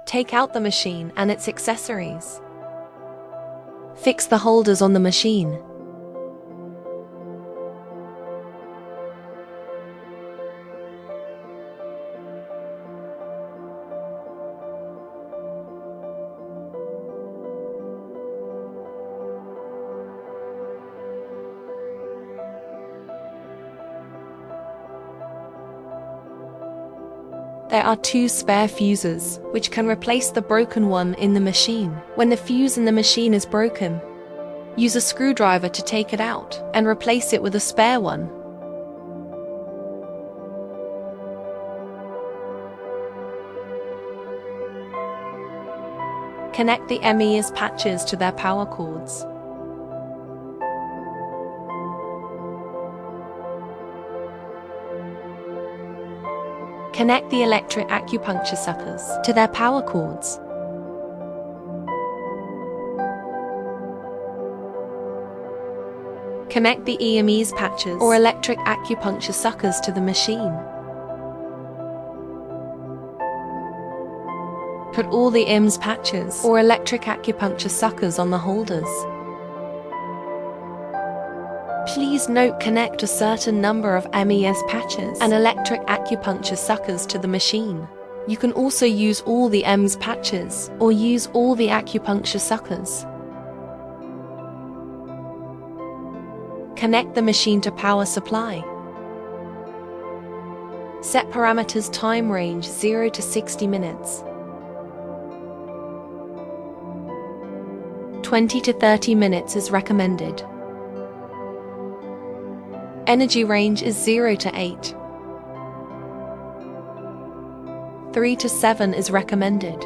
Take out the machine and its accessories. Fix the holders on the machine. There are 2 spare fuses, which can replace the broken one in the machine. When the fuse in the machine is broken, use a screwdriver to take it out and replace it with a spare one. Connect the MES patches to their power cords. Connect the electric acupuncture suckers to their power cords. Connect the MES patches or electric acupuncture suckers to the machine. Put all the MES patches or electric acupuncture suckers on the holders. Please note, connect a certain number of MES patches and electric acupuncture suckers to the machine. You can also use all the MES patches or use all the acupuncture suckers. Connect the machine to power supply. Set parameters time range 0 to 60 minutes. 20 to 30 minutes is recommended. Energy range is 0 to 8. 3 to 7 is recommended.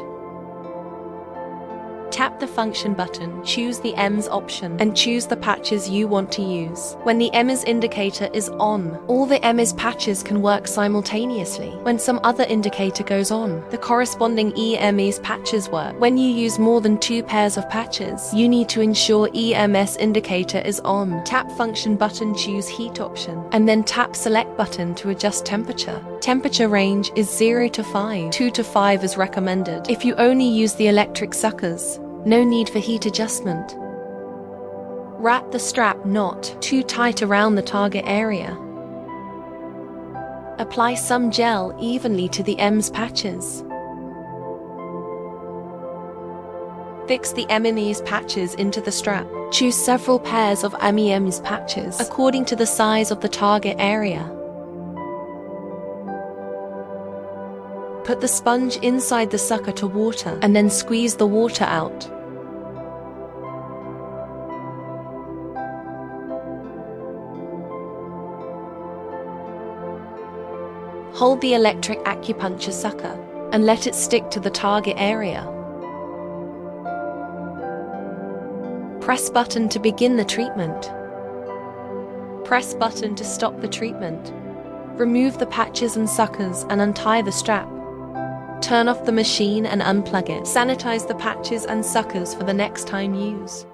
Tap the function button, choose the MES option, and choose the patches you want to use. When the MES indicator is on, all the MES patches can work simultaneously. When some other indicator goes on, the corresponding EMES patches work. When you use more than 2 pairs of patches, you need to ensure EMS indicator is on. Tap function button, choose heat option, and then tap select button to adjust temperature. Temperature range is 0 to 5. 2 to 5 is recommended. If you only use the electric suckers, no need for heat adjustment. Wrap the strap not too tight around the target area. Apply some gel evenly to the MES patches. Fix the MES patches into the strap. Choose several pairs of MES patches according to the size of the target area. Put the sponge inside the sucker to water and then squeeze the water out. Hold the electric acupuncture sucker and let it stick to the target area. Press button to begin the treatment. Press button to stop the treatment. Remove the patches and suckers and untie the strap. Turn off the machine and unplug it. Sanitize the patches and suckers for the next time use.